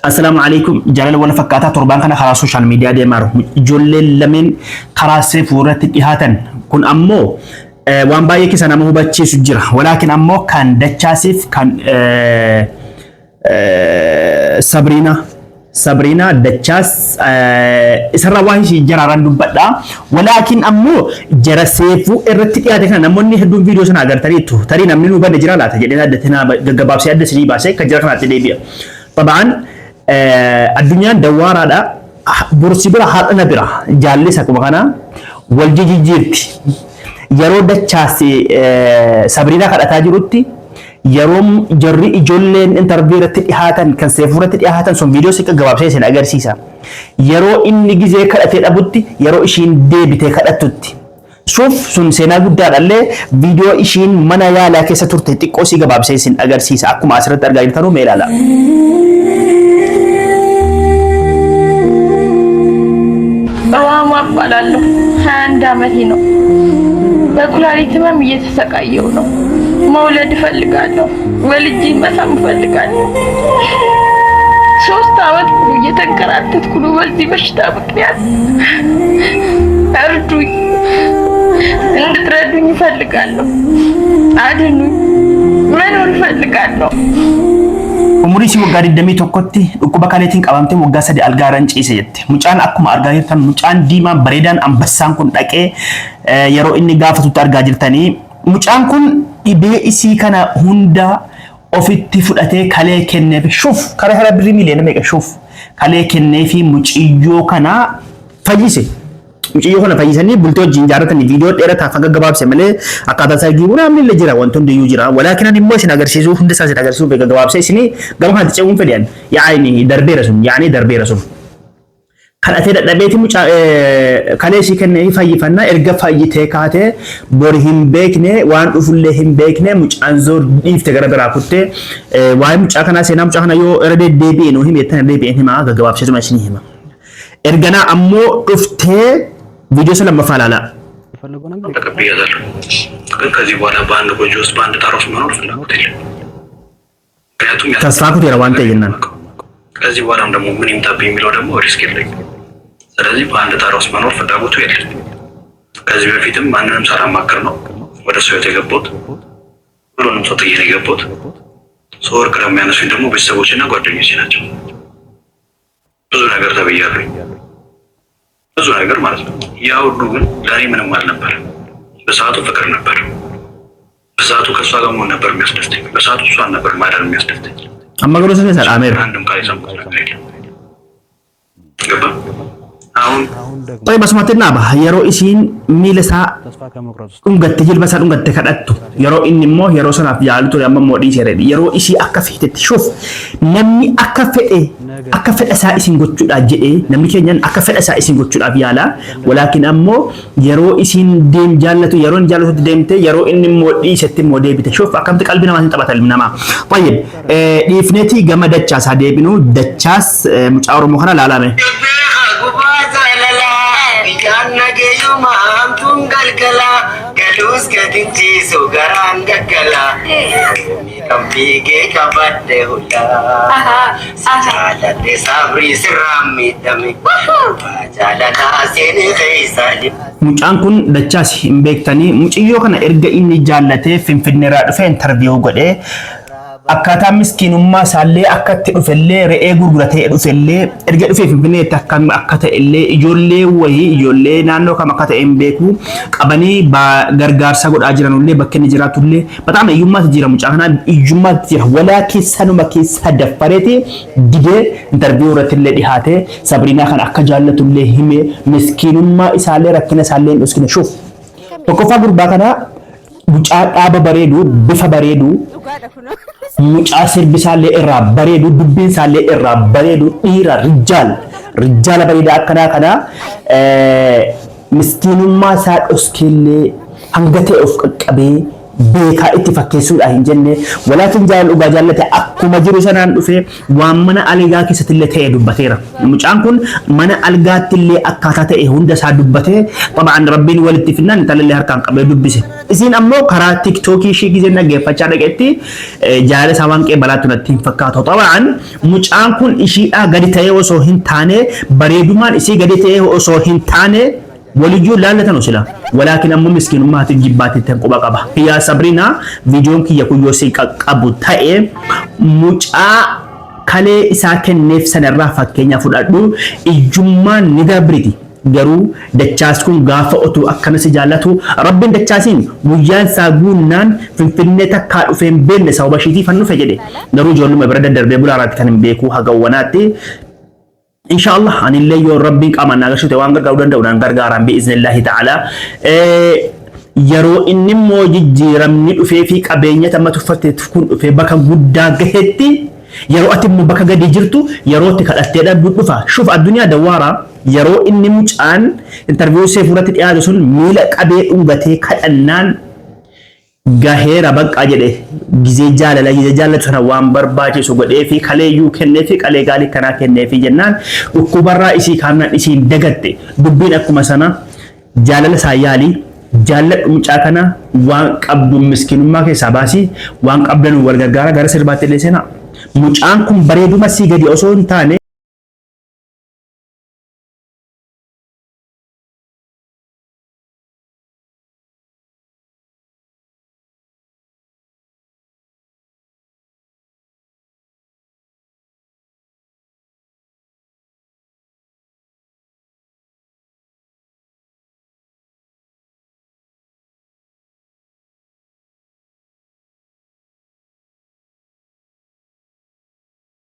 السلام عليكم جلال ولا فكاتا تربان كان خلاص سوشيال ميديا دي مارو جول لمن خلاص فورت إهاتن كن أمو وان باي كيس أنا مو بتشي سجرا ولكن أمو كان دتشاسيف كان سابرينا دتشاس إسرع واحد شيء جرا راندو بدا ولكن أمو جرا سيفو إرتدي هذا كان نموني هدوم فيديو سنا أقدر تري نمني وبنا جرا لا تجدي هذا تنا جباب سيادة سني باسه كجرا كنا تدي طبعا الدنيا دوارة دا برسي برا حالنا برا جالس أكو مكانا والجي جيرت يرو دتشاسي سابرينا كان أتاجروتي يروم جري إجولين انترفيرت إهاتن كان سيفورت إهاتن سون فيديو سيكا جواب سيسن أجر سيسا يرو إني جزء كأتيت أبوتي يرو إشين دي بتك أتوتي شوف سون سينا قدر الله فيديو إشين منا يا لا كيسة ترتدي كوسي جواب سيسن أجر سيسا أكو معسرة أرجعين ثانو ميلالا بوام أقبلالو هاندا مهينو بكلاري تمام يتسقايونو مولد ፈልጋለሁ ወልጄ መሳም ፈልጋለሁ 3 አመት እየተንከራተትኩ ነው በዚህ በሽታ ምክንያት እርዱኝ እንድትረዱኝ ፈልጋለሁ አድኑኝ መኖር ፈልጋለሁ umuri si waggaa 21tti dhukkuba kaleetiin qabamtee waggaa 3 algaaraan ciise jette mucaan akkuma argaa jirtan mucaan diimaa bareedaan ambassaan kun dhaqee yeroo inni gaafatutti argaa jirtanii mucaan kun dhibee isii kana hunda ofitti fudhatee kalee kenneef shuf kare hara birrii miliyoona meeqa shuf kalee kenneefi muciyyoo kana fayyise muciyyoo kana fayyisanii bultoo wajjin jaaratanii viidiyoo dheerataa hanga gabaabse malee akkaataa isaa gibuun amni jira wantoonni iyyuu jira walaakin ani immoo isin agarsiisuu hunda isaa isin agarsiisuu beeka gabaabse isinii gama kanatti ce'uun fedhan yaa'ini darbeera sun yaa'anii darbeera sun kan ate dadhabeeti mucaa kalee si kennee fayyifannaa erga fayyitee kaatee bor hin beekne waan dhufullee hin beekne mucaan zoor dhiifte gara biraa kuttee waa'ee mucaa kanaa seenaa mucaa kana yoo irra deddeebi'e nuu himeettan deebi'een himaa gaggabaabsisuma isinii hima erganaa ammoo dhuftee ቪዲዮ ስለማፋላላ ተቀብያለሁ ግን ከዚህ በኋላ በአንድ ጎጆ ውስጥ በአንድ ጣራ ውስጥ መኖር ፍላጎት የለም ምክንያቱም ተስፋኩት የራዋንተ ይናል ከዚህ በኋላም ደግሞ ምን ይምጣብኝ የሚለው ደግሞ ሪስክ የለኝ ስለዚህ በአንድ ጣራ ውስጥ መኖር ፍላጎቱ የለም ከዚህ በፊትም ማንንም ሳላማክር ነው ወደ ሰው የተገባሁት ሁሉንም ሰው ጥዬ ነው የገባሁት ሰው ወርቅ ለሚያነሱኝ ደግሞ ቤተሰቦችና ጓደኞቼ ናቸው ብዙ ነገር ተብያለሁ ብዙ ነገር ማለት ነው ያ ሁሉ ግን ለኔ ምንም አልነበረም በሰዓቱ ፍቅር ነበር በሰዓቱ ከሷ ጋር መሆን ነበር የሚያስደስተኝ በሰዓቱ እሷን ነበር ማዳን የሚያስደስተኝ አማግሮ ስለሰ አሜር አንድም ቃል ሰምቶ ነገር ገባ አሁን طيب basmatina ba yero isin milesa ungatti jilbasa ungatti kadhattu yero inni immoo yero sanaaf yaaltu amma modii seeredi yero isi akka fitetti shuf namni akka fedha isaa isin gochuudha jedhe namni keenyan akka fedha isaa isin gochuudhaaf yaala walakin ammoo yero isin deem jaallatu yeroon jaallatu deemte yero inni immoo dhiisetti immoo deebite shuf akkamti qalbii namaatiin taphata nama طيب dhiifneeti gama dachaasaa deebinu dachaas mucaa oromoo kana laalame Nagayuma amtun galgala galus gadinchi sugaran gaggala kampige kabadde hula jalate sabri sirami dami jalata seni kaisali mucaan kun dachaas hin beektanii muciyyoo kana erga inni jaallatee finfinneeraa dhufe interview godhee akkaataa miskiinummaa isaallee akka itti dhufellee re'ee gurguratee dhufellee erga dhufee finfinneetti akkam akka ta'ellee ijoollee wayii ijoollee naannoo kam akka ta'e hin beeku qabanii gargaarsa godhaa jiranullee bakka inni jiraatullee bataama iyyummaatti jira mucaa kanaa iyyummaatti jira walaa keessanuma keessa daffareeti didee interview irrattillee dhihaatee sabriinaa kana akka jaallatullee hime miskiinummaa isaallee rakkina isaallee hin dhuskine shuuf tokkoffaa gurbaa kanaa mucaa dhaaba bareedu bifa bareedu mucaa sirbisaallee irraa bareedu dubbisaallee irraa bareedu dhiira rijaala bareedaa akkanaa kana miskiinummaa isaa dhoskeellee hanga ta'e of qaqqabee beekaa itti fakkeessuudha hin jenne walaakin jaalala dhugaa jaallate akkuma jiru sanaan dhufee waan mana algaa keessatti illee ta'e dubbateera. Mucaan kun mana algaatti illee akkaataa ta'e hunda isaa dubbatee qabaan rabbiin walitti finnaan intalallee harkaan qabee dubbise. Isiin ammoo karaa tiktookii ishee gisee dhaggeeffachaa dhaqetti jaalala isaa waan qeebalaatti natti hin fakkaatu. Qabaan mucaan kun ishiidhaa gadi ta'ee osoo hin taane bareedumaan isii gadi ta'ee osoo hin taane ولجو لا نتنوسلا ولكن أمو مسكين ما تجيبات تنقبا قبا يا سابرينا فيديون كي يكون يوسيك أبو تاي مجا كالي إساكن نفسنا الرافة كينيا فلادو إجمان ندابريتي garuu dachaas kun gaafa otuu akkana si jaallatu rabbiin dachaasiin guyyaan isaa guunnaan finfinnee takkaa dhufeen beenne sababa ishiitiif han dhufe jedhe garuu ijoolluma bira daddarbee bulaaraatti kan hin beekuu hagawwanaatti إن شاء الله أن الله يور ربي كمان نعيش توانغر كودن دونان غرغاران بإذن الله تعالى يرو إن موجود جيرام في كابينيا تما تفتح تكون في بكا غودا غهتي يرو أتم بكا غدي جرتو يرو تكالتيدا بوفا شوف الدنيا دوارا يرو إن مجان انترفيو سيفورات الإعادة ميلا كابي أمبتي كأنان gahera bakka jedhe gizee jaalala sana waan barbaachisu godhee fi kaleeyyuu kennee fi qalee gaalii kanaa kennee fi jennaan dhukkubarraa isii kaamnaan isiin dagatte dubbiin akkuma sana jaalala isaa yaalii jaalladhu mucaa kana waan qabdu miskinummaa keessaa baasii waan qabdan wal gargaara gara sirbaatti illee seenaa mucaan kun bareeduma sii gadi osoo hin taane